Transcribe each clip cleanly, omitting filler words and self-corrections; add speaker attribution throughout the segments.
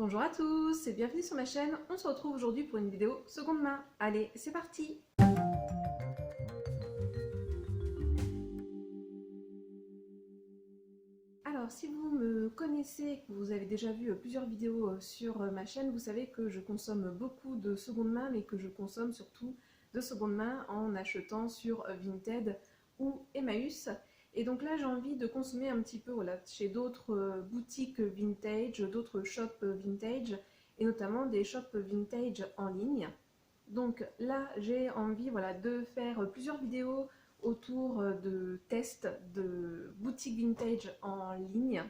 Speaker 1: Bonjour à tous et bienvenue sur ma chaîne. On se retrouve aujourd'hui pour une vidéo seconde main. Allez, c'est parti! Alors, si vous me connaissez, que vous avez déjà vu plusieurs vidéos sur ma chaîne, vous savez que je consomme beaucoup de seconde main, mais que je consomme surtout de seconde main en achetant sur Vinted ou Emmaüs. Et donc là, j'ai envie de consommer un petit peu chez d'autres boutiques vintage, d'autres shops vintage, et notamment des shops vintage en ligne. Donc là, j'ai envie de faire plusieurs vidéos autour de tests de boutiques vintage en ligne.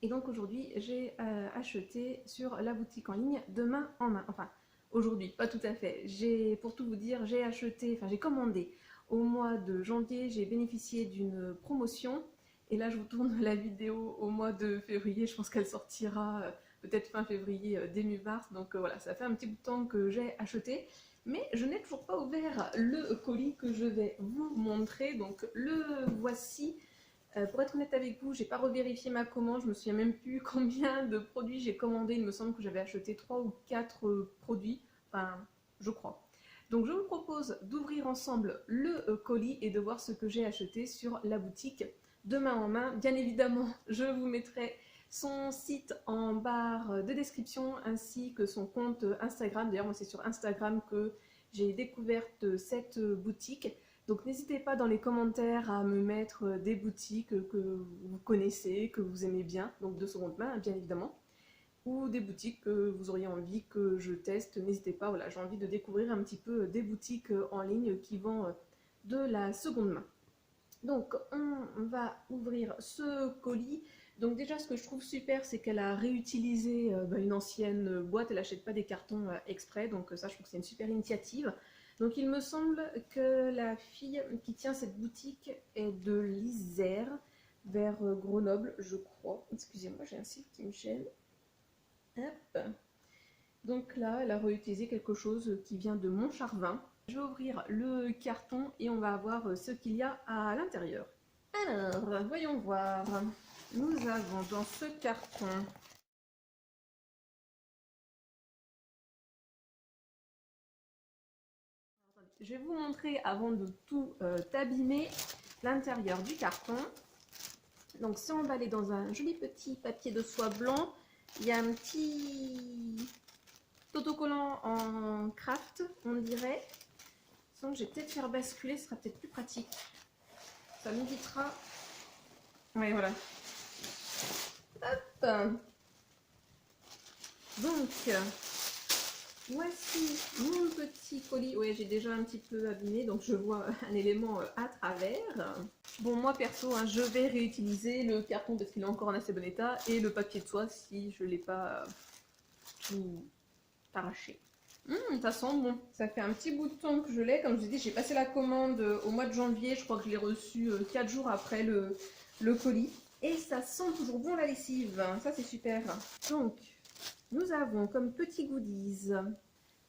Speaker 1: Et donc aujourd'hui, j'ai acheté sur la boutique en ligne de main en main. Enfin, aujourd'hui, pas tout à fait. Pour tout vous dire, j'ai commandé au mois de janvier, j'ai bénéficié d'une promotion. Et là, je vous tourne la vidéo au mois de février. Je pense qu'elle sortira peut-être fin février, début mars. Donc voilà, ça fait un petit bout de temps que j'ai acheté. Mais je n'ai toujours pas ouvert le colis que je vais vous montrer. Donc le voici. Pour être honnête avec vous, j'ai pas revérifié ma commande. Je me souviens même plus combien de produits j'ai commandé. Il me semble que j'avais acheté 3 ou 4 produits. Enfin, je crois. Donc je vous propose d'ouvrir ensemble le colis et de voir ce que j'ai acheté sur la boutique de main en main. Bien évidemment, je vous mettrai son site en barre de description ainsi que son compte Instagram. D'ailleurs, moi c'est sur Instagram que j'ai découvert cette boutique. Donc n'hésitez pas dans les commentaires à me mettre des boutiques que vous connaissez, que vous aimez bien, donc de seconde main bien évidemment, ou des boutiques que vous auriez envie que je teste. N'hésitez pas, voilà, j'ai envie de découvrir un petit peu des boutiques en ligne qui vendent de la seconde main. Donc on va ouvrir ce colis. Donc déjà ce que je trouve super, c'est qu'elle a réutilisé une ancienne boîte, elle n'achète pas des cartons exprès, donc ça je trouve que c'est une super initiative. Donc il me semble que la fille qui tient cette boutique est de l'Isère, vers Grenoble je crois. Excusez-moi, j'ai un cil qui me gêne. Hop. Donc là, elle a réutilisé quelque chose qui vient de Montcharvin. Je vais ouvrir le carton et on va voir ce qu'il y a à l'intérieur. Alors, voyons voir. Nous avons dans ce carton je vais vous montrer avant de tout abîmer l'intérieur du carton. Donc c'est emballé dans un joli petit papier de soie blanc. Il y a un petit autocollant en craft, on dirait. Donc je vais peut-être faire basculer, ce sera peut-être plus pratique. Ça m'évitera. Oui, voilà. Hop. Donc, voici mon petit colis. Oui, j'ai déjà un petit peu abîmé, donc je vois un élément à travers. Bon, moi perso, hein, je vais réutiliser le carton parce qu'il est encore en assez bon état et le papier de soie si je ne l'ai pas tout arraché. Ça sent bon. Ça fait un petit bout de temps que je l'ai. Comme je vous ai dit, j'ai passé la commande au mois de janvier. Je crois que je l'ai reçu 4 jours après le colis. Et ça sent toujours bon la lessive. Ça, c'est super. Donc, nous avons comme petit goodies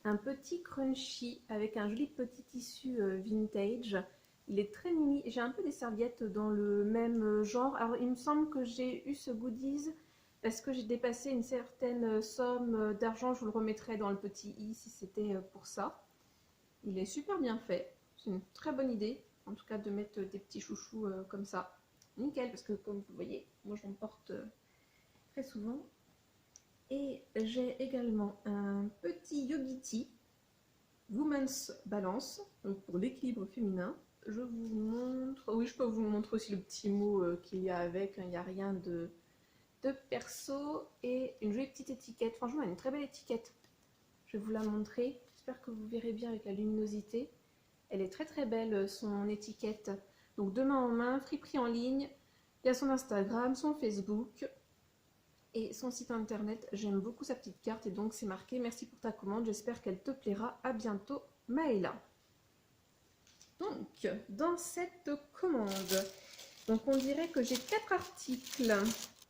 Speaker 1: un petit crunchy avec un joli petit tissu vintage. Il est très mimi. J'ai un peu des serviettes dans le même genre. Alors, il me semble que j'ai eu ce goodies parce que j'ai dépassé une certaine somme d'argent. Je vous le remettrai dans le petit i si c'était pour ça. Il est super bien fait. C'est une très bonne idée, en tout cas, de mettre des petits chouchous comme ça. Nickel, parce que comme vous voyez, moi j'en porte très souvent. Et j'ai également un petit Yogiti Women's Balance, donc pour l'équilibre féminin. Je vous montre, oui je peux vous montrer aussi le petit mot qu'il y a avec, il n'y a rien de perso et une jolie petite étiquette. Franchement, elle a une très belle étiquette. Je vais vous la montrer. J'espère que vous verrez bien avec la luminosité. Elle est très très belle, son étiquette. Donc de main en main, friperie en ligne. Il y a son Instagram, son Facebook et son site internet. J'aime beaucoup sa petite carte et donc c'est marqué merci pour ta commande. J'espère qu'elle te plaira. À bientôt, Maëla. Donc, dans cette commande, donc on dirait que j'ai 4 articles.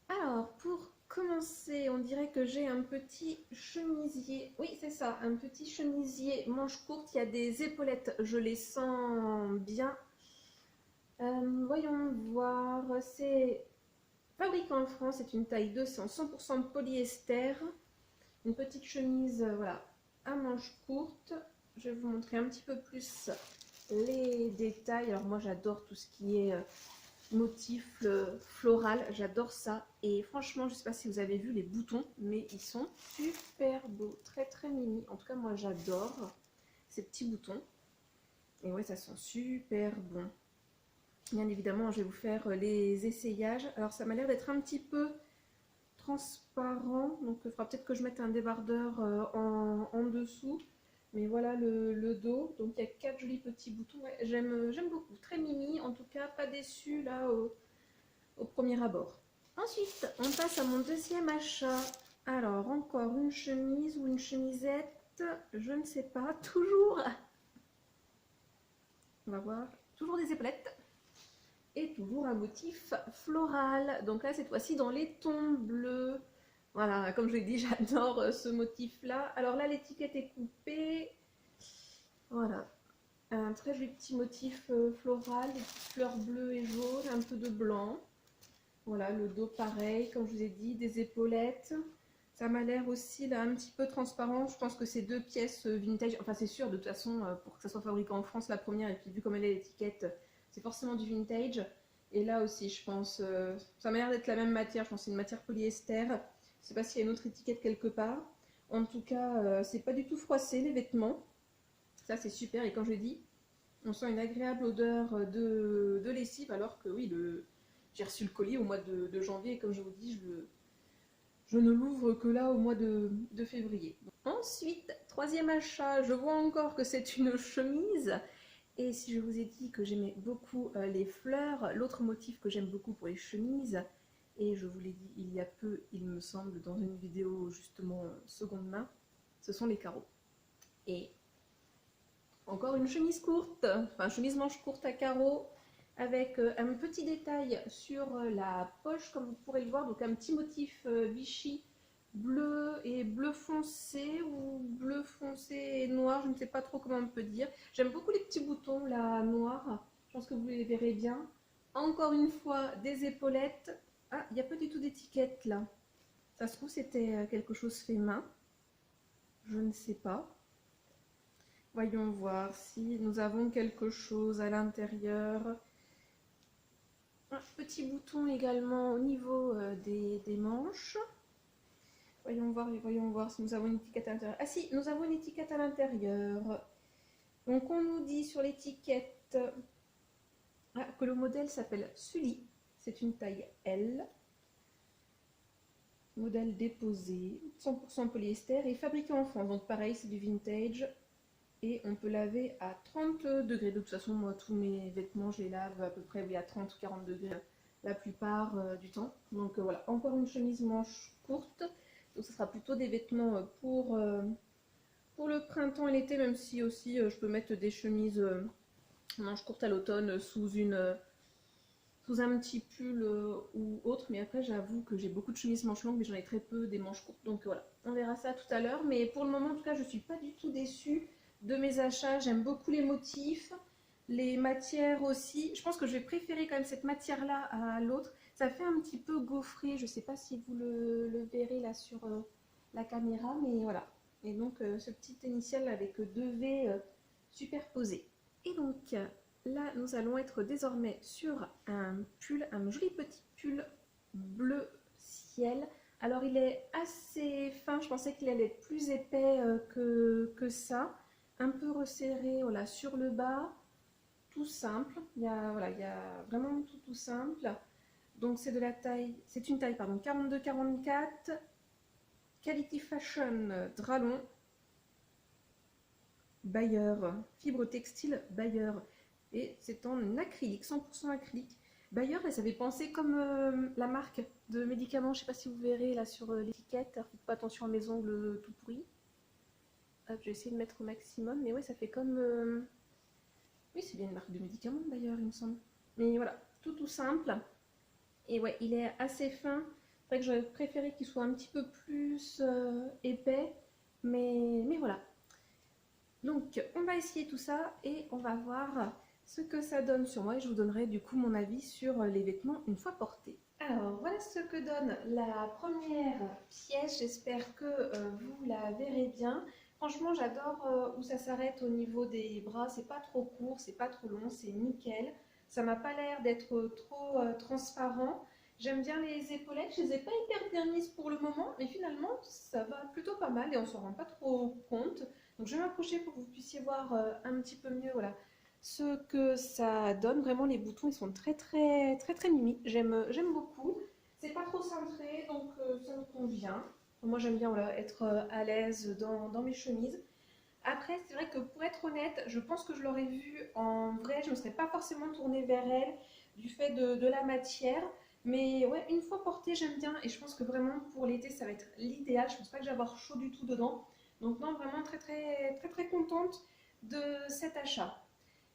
Speaker 1: Alors, pour commencer, on dirait que j'ai un petit chemisier. Oui, c'est ça, un petit chemisier manche courte. Il y a des épaulettes, je les sens bien. Voyons voir, c'est fabriqué en France, c'est une taille 2, c'est en 100% polyester. Une petite chemise, voilà, à manches courtes. Je vais vous montrer un petit peu plus les détails. Alors moi j'adore tout ce qui est motif floral, j'adore ça. Et franchement, je sais pas si vous avez vu les boutons, mais ils sont super beaux, très très mimi. En tout cas, moi j'adore ces petits boutons. Et ouais, ça sent super bon. Bien évidemment, je vais vous faire les essayages. Alors ça m'a l'air d'être un petit peu transparent, donc il faudra peut-être que je mette un débardeur en dessous. Mais voilà le dos, donc il y a 4 jolis petits boutons. Ouais, j'aime beaucoup, très mimi, en tout cas pas déçu là au premier abord. Ensuite, on passe à mon deuxième achat. Alors, encore une chemise ou une chemisette, je ne sais pas, toujours. On va voir, toujours des épaulettes. Et toujours un motif floral. Donc là, cette fois-ci, dans les tons bleus. Voilà, comme je l'ai dit, j'adore ce motif-là. Alors là, l'étiquette est coupée. Voilà, un très joli petit motif floral, des petites fleurs bleues et jaunes, un peu de blanc. Voilà, le dos pareil, comme je vous ai dit, des épaulettes. Ça m'a l'air aussi là un petit peu transparent. Je pense que c'est 2 pièces vintage. Enfin, c'est sûr, de toute façon, pour que ça soit fabriqué en France, la première, et puis vu comme elle est l'étiquette, c'est forcément du vintage. Et là aussi, je pense, ça m'a l'air d'être la même matière. Je pense que c'est une matière polyester. Je ne sais pas s'il y a une autre étiquette quelque part. En tout cas, c'est pas du tout froissé les vêtements. Ça, c'est super. Et quand je dis, on sent une agréable odeur de lessive, alors que oui, j'ai reçu le colis au mois de janvier. Et comme je vous dis, je ne l'ouvre que là au mois de février. Ensuite, troisième achat, je vois encore que c'est une chemise. Et si je vous ai dit que j'aimais beaucoup les fleurs, l'autre motif que j'aime beaucoup pour les chemises, et je vous l'ai dit il y a peu, il me semble, dans une vidéo justement seconde main, ce sont les carreaux. Et encore une chemise courte, enfin chemise manche courte à carreaux, avec un petit détail sur la poche, comme vous pourrez le voir, donc un petit motif Vichy bleu et bleu foncé, ou bleu foncé et noir, je ne sais pas trop comment on peut dire. J'aime beaucoup les petits boutons là noirs, je pense que vous les verrez bien. Encore une fois, des épaulettes. Ah, il n'y a pas du tout d'étiquette là. Ça se trouve c'était quelque chose fait main. Je ne sais pas. Voyons voir si nous avons quelque chose à l'intérieur. Un petit bouton également au niveau des manches. Voyons voir si nous avons une étiquette à l'intérieur. Ah si, nous avons une étiquette à l'intérieur. Donc on nous dit sur l'étiquette que le modèle s'appelle Sully. C'est une taille L. Modèle déposé, 100% polyester et fabriqué en France. Donc pareil, c'est du vintage. Et on peut laver à 30 degrés. De toute façon, moi, tous mes vêtements, je les lave à peu près à 30 ou 40 degrés la plupart du temps. Donc voilà, encore une chemise manche courte. Donc ce sera plutôt des vêtements pour le printemps et l'été, même si aussi je peux mettre des chemises manches courtes à l'automne sous un petit pull ou autre. Mais après, j'avoue que j'ai beaucoup de chemises manches longues, mais j'en ai très peu des manches courtes. Donc voilà, on verra ça tout à l'heure. Mais pour le moment, en tout cas, je ne suis pas du tout déçue de mes achats. J'aime beaucoup les motifs, les matières aussi. Je pense que je vais préférer quand même cette matière-là à l'autre. Ça fait un petit peu gaufré. Je ne sais pas si vous le verrez là sur la caméra, mais voilà. Et donc ce petit initial avec 2 V superposés. Et donc là, nous allons être désormais sur un pull, un joli petit pull bleu ciel. Alors il est assez fin, je pensais qu'il allait être plus épais que ça. Un peu resserré voilà, sur le bas, tout simple. Il y a vraiment tout simple. Donc c'est une taille pardon, 42-44, Quality Fashion Dralon, Bayer, fibre textile Bayer. Et c'est en acrylique, 100% acrylique. Bayer, ça fait penser comme la marque de médicaments, je ne sais pas si vous verrez là sur l'étiquette. Faites pas attention à mes ongles tout pourris. Hop, je vais essayer de mettre au maximum, mais ouais, ça fait comme... Oui, c'est bien une marque de médicaments d'ailleurs, il me semble. Mais voilà, tout simple. Et ouais, il est assez fin. C'est vrai que j'aurais préféré qu'il soit un petit peu plus épais, mais voilà. Donc, on va essayer tout ça et on va voir ce que ça donne sur moi. Et je vous donnerai du coup mon avis sur les vêtements une fois portés. Alors voilà ce que donne la première pièce, j'espère que vous la verrez bien. Franchement j'adore où ça s'arrête au niveau des bras, c'est pas trop court, c'est pas trop long, c'est nickel. Ça m'a pas l'air d'être trop transparent. J'aime bien les épaulettes, je les ai pas hyper bien mises pour le moment, mais finalement ça va plutôt pas mal et on s'en rend pas trop compte. Donc je vais m'approcher pour que vous puissiez voir un petit peu mieux, voilà, ce que ça donne. Vraiment, les boutons, ils sont très mimi. J'aime beaucoup. C'est pas trop cintré, donc ça me convient. Moi, j'aime bien voilà, être à l'aise dans mes chemises. Après, c'est vrai que pour être honnête, je pense que je l'aurais vue en vrai. Je ne me serais pas forcément tournée vers elle du fait de la matière. Mais ouais, une fois portée, j'aime bien. Et je pense que vraiment pour l'été, ça va être l'idéal. Je pense pas que je vais avoir chaud du tout dedans. Donc non, vraiment très contente de cet achat.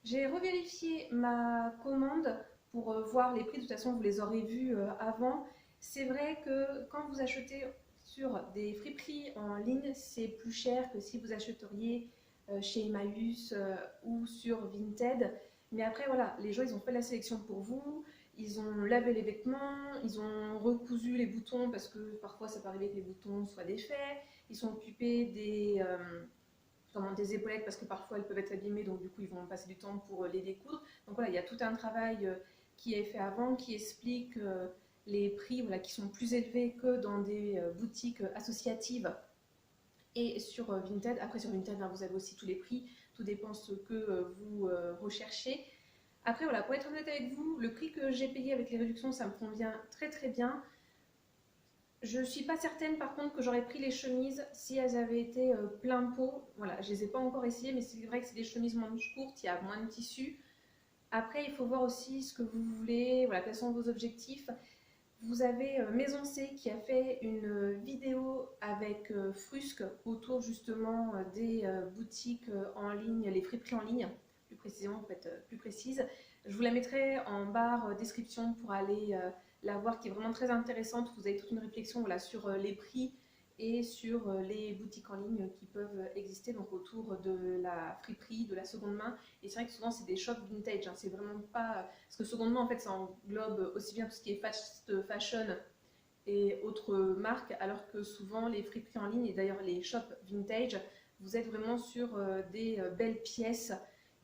Speaker 1: J'ai revérifié ma commande pour voir les prix. De toute façon, vous les aurez vus avant. C'est vrai que quand vous achetez sur des friperies en ligne, c'est plus cher que si vous achèteriez chez Emmaüs ou sur Vinted. Mais après, voilà, les gens, ils ont fait la sélection pour vous. Ils ont lavé les vêtements, ils ont recousu les boutons parce que parfois ça peut arriver que les boutons soient défaits. Ils sont occupés des épaulettes parce que parfois elles peuvent être abîmées, donc du coup ils vont passer du temps pour les découdre. Donc voilà, il y a tout un travail qui est fait avant, qui explique les prix voilà, qui sont plus élevés que dans des boutiques associatives et sur Vinted. Après sur Vinted, hein, vous avez aussi tous les prix, tout dépend ce que vous recherchez. Après voilà, pour être honnête avec vous, le prix que j'ai payé avec les réductions, ça me convient très bien. Je suis pas certaine par contre que j'aurais pris les chemises si elles avaient été plein pot. Voilà, je les ai pas encore essayées, mais c'est vrai que c'est des chemises manches courtes, il y a moins de tissu. Après, il faut voir aussi ce que vous voulez, voilà, quels sont vos objectifs. Vous avez Maison C qui a fait une vidéo avec Frusque autour justement des boutiques en ligne, les friperies en ligne, plus précisément pour être plus précise. Je vous la mettrai en barre description pour aller la voir, qui est vraiment très intéressante. Vous avez toute une réflexion voilà, sur les prix et sur les boutiques en ligne qui peuvent exister donc autour de la friperie, de la seconde main. Et c'est vrai que souvent c'est des shops vintage, hein, c'est vraiment pas... Parce que seconde main en fait ça englobe aussi bien tout ce qui est fast fashion et autres marques, alors que souvent les friperies en ligne et d'ailleurs les shops vintage, vous êtes vraiment sur des belles pièces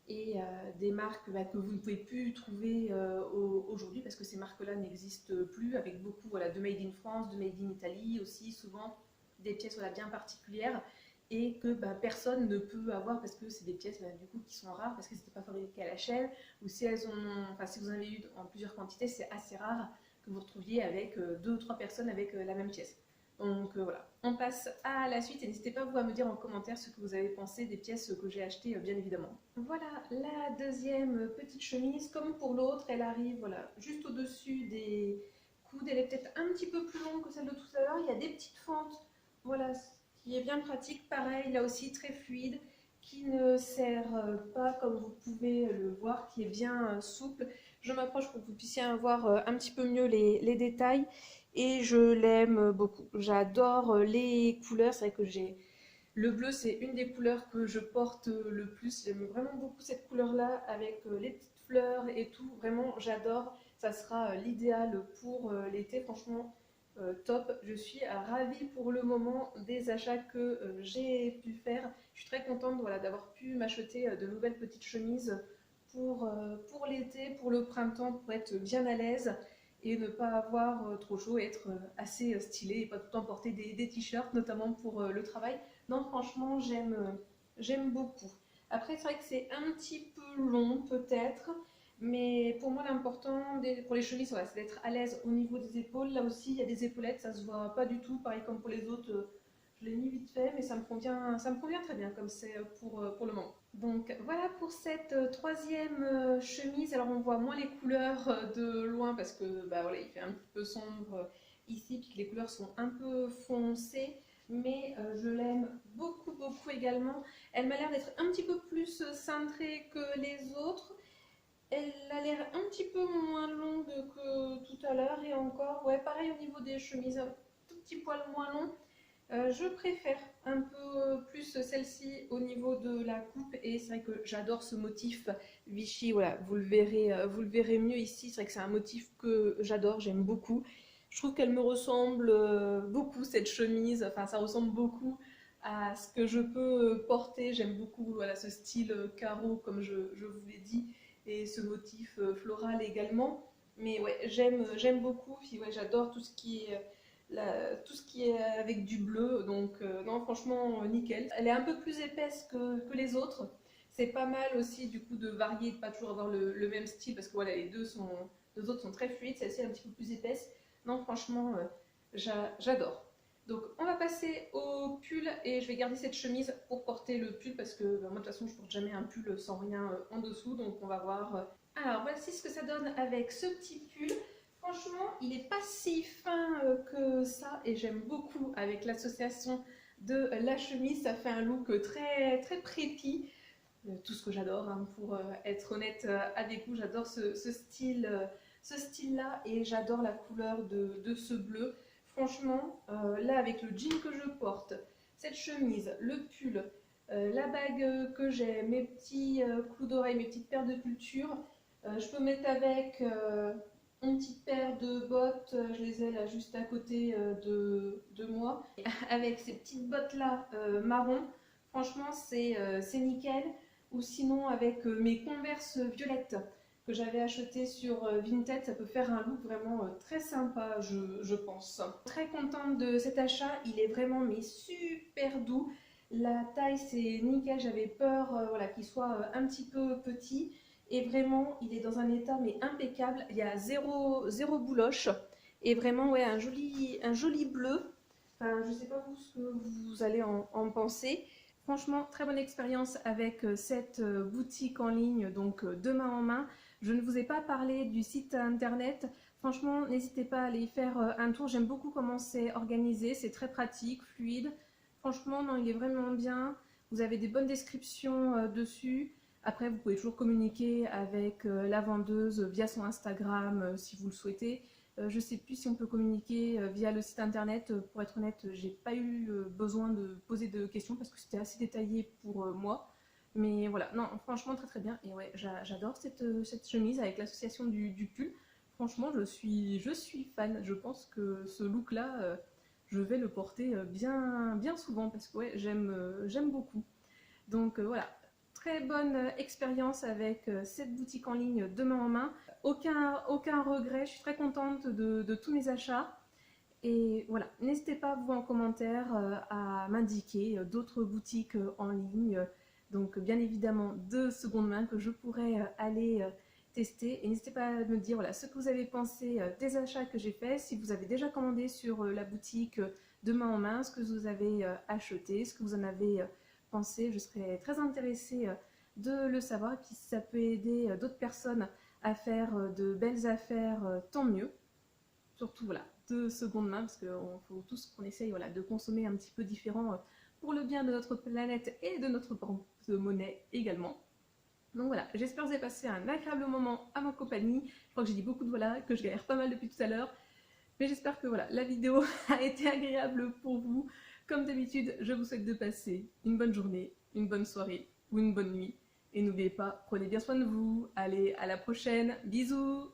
Speaker 1: et des marques bah, que vous ne pouvez plus trouver aujourd'hui parce que ces marques-là n'existent plus, avec beaucoup voilà, de Made in France, de Made in Italy aussi, souvent des pièces voilà, bien particulières et que bah, personne ne peut avoir parce que c'est des pièces bah, du coup qui sont rares parce que c'était pas fabriqué à la chaîne ou si elles ont, enfin si vous en avez eu en plusieurs quantités, c'est assez rare que vous retrouviez avec deux ou trois personnes avec la même pièce. Donc voilà, on passe à la suite et n'hésitez pas vous à me dire en commentaire ce que vous avez pensé des pièces que j'ai achetées bien évidemment. Voilà la deuxième petite chemise, comme pour l'autre, elle arrive voilà, juste au-dessus des coudes, elle est peut-être un petit peu plus longue que celle de tout à l'heure, il y a des petites fentes, voilà, ce qui est bien pratique, pareil, là aussi très fluide, qui ne serre pas comme vous pouvez le voir, qui est bien souple. Je m'approche pour que vous puissiez voir un petit peu mieux les détails et je l'aime beaucoup. J'adore les couleurs, c'est vrai que j'ai le bleu, c'est une des couleurs que je porte le plus. J'aime vraiment beaucoup cette couleur-là avec les petites fleurs et tout. Vraiment, j'adore. Ça sera l'idéal pour l'été. Franchement, top. Je suis ravie pour le moment des achats que j'ai pu faire. Je suis très contente voilà, d'avoir pu m'acheter de nouvelles petites chemises pour l'été, pour le printemps, pour être bien à l'aise et ne pas avoir trop chaud et être assez stylé et pas tout le temps porter des t-shirts, notamment pour le travail. Non, franchement, j'aime beaucoup. Après, c'est vrai que c'est un petit peu long, peut-être, mais pour moi, l'important pour les chemises, voilà, c'est d'être à l'aise au niveau des épaules. Là aussi, il y a des épaulettes, ça se voit pas du tout, pareil comme pour les autres. Je l'ai mis vite fait, mais ça me convient très bien comme c'est pour le moment. Donc voilà pour cette troisième chemise. Alors on voit moins les couleurs de loin parce que bah, voilà, il fait un petit peu sombre ici, puis que les couleurs sont un peu foncées mais je l'aime beaucoup également. Elle m'a l'air d'être un petit peu plus cintrée que les autres. Elle a l'air un petit peu moins longue que tout à l'heure et encore, ouais, pareil au niveau des chemises, un tout petit poil moins long. Je préfère un peu plus plus celle-ci au niveau de la coupe et c'est vrai que j'adore ce motif Vichy, voilà, vous le verrez mieux ici, c'est vrai que c'est un motif que j'adore, j'aime beaucoup. Je trouve qu'elle me ressemble beaucoup cette chemise, enfin ça ressemble beaucoup à ce que je peux porter, j'aime beaucoup voilà, ce style carreau comme je vous l'ai dit et ce motif floral également. Mais ouais, j'aime beaucoup, puis ouais, j'adore tout ce qui est tout ce qui est avec du bleu, donc non franchement nickel. Elle est un peu plus épaisse que les autres, c'est pas mal aussi du coup de varier, de pas toujours avoir le même style, parce que voilà, deux autres sont très fluides, celle-ci est un petit peu plus épaisse. Non franchement, j'adore. Donc on va passer au pull et je vais garder cette chemise pour porter le pull parce que moi de toute façon je porte jamais un pull sans rien en dessous, donc on va voir. Alors voici ce que ça donne avec ce petit pull. Franchement, il n'est pas si fin que ça et j'aime beaucoup avec l'association de la chemise. Ça fait un look très, très préppy. Tout ce que j'adore, hein, pour être honnête avec vous, j'adore ce style-là et j'adore la couleur de ce bleu. Franchement, là avec le jean que je porte, cette chemise, le pull, la bague que j'ai, mes petits clous d'oreilles, mes petites paires de culture, je peux mettre avec une petite paire de bottes, je les ai là juste à côté de moi, avec ces petites bottes là marron, franchement c'est nickel. Ou sinon avec mes Converse violettes que j'avais achetées sur Vinted, ça peut faire un look vraiment très sympa je pense. Très contente de cet achat, il est vraiment mais super doux. La taille c'est nickel, j'avais peur voilà, qu'il soit un petit peu petit. Et vraiment, il est dans un état mais impeccable. Il y a zéro bouloche. Et vraiment, ouais, un joli bleu. Enfin, je ne sais pas vous ce que vous allez en penser. Franchement, très bonne expérience avec cette boutique en ligne, donc de main en main. Je ne vous ai pas parlé du site internet. Franchement, n'hésitez pas à aller y faire un tour. J'aime beaucoup comment c'est organisé. C'est très pratique, fluide. Franchement, non, il est vraiment bien. Vous avez des bonnes descriptions dessus. Après, vous pouvez toujours communiquer avec la vendeuse via son Instagram si vous le souhaitez. Je ne sais plus si on peut communiquer via le site internet. Pour être honnête, j'ai pas eu besoin de poser de questions parce que c'était assez détaillé pour moi. Mais voilà, non, franchement très très bien. Et ouais, j'adore cette chemise avec l'association du pull. Franchement, je suis fan. Je pense que ce look-là, je vais le porter bien souvent parce que ouais, j'aime beaucoup. Donc voilà, très bonne expérience avec cette boutique en ligne de main en main. Aucun regret, je suis très contente de tous mes achats. Et voilà, n'hésitez pas vous en commentaire à m'indiquer d'autres boutiques en ligne. Donc bien évidemment de seconde main que je pourrais aller tester. Et n'hésitez pas à me dire voilà, ce que vous avez pensé des achats que j'ai faits, si vous avez déjà commandé sur la boutique de main en main, ce que vous avez acheté, ce que vous en avez pensé. Je serais très intéressée de le savoir. Et puis si ça peut aider d'autres personnes à faire de belles affaires, tant mieux. Surtout voilà, de seconde main, parce qu'il faut tous qu'on essaye voilà, de consommer un petit peu différent pour le bien de notre planète et de notre porte-monnaie également. Donc voilà, j'espère que vous avez passé un agréable moment à ma compagnie. Je crois que j'ai dit beaucoup de voilà, que je galère pas mal depuis tout à l'heure. Mais j'espère que voilà, la vidéo a été agréable pour vous. Comme d'habitude, je vous souhaite de passer une bonne journée, une bonne soirée ou une bonne nuit. Et n'oubliez pas, prenez bien soin de vous. Allez, à la prochaine. Bisous!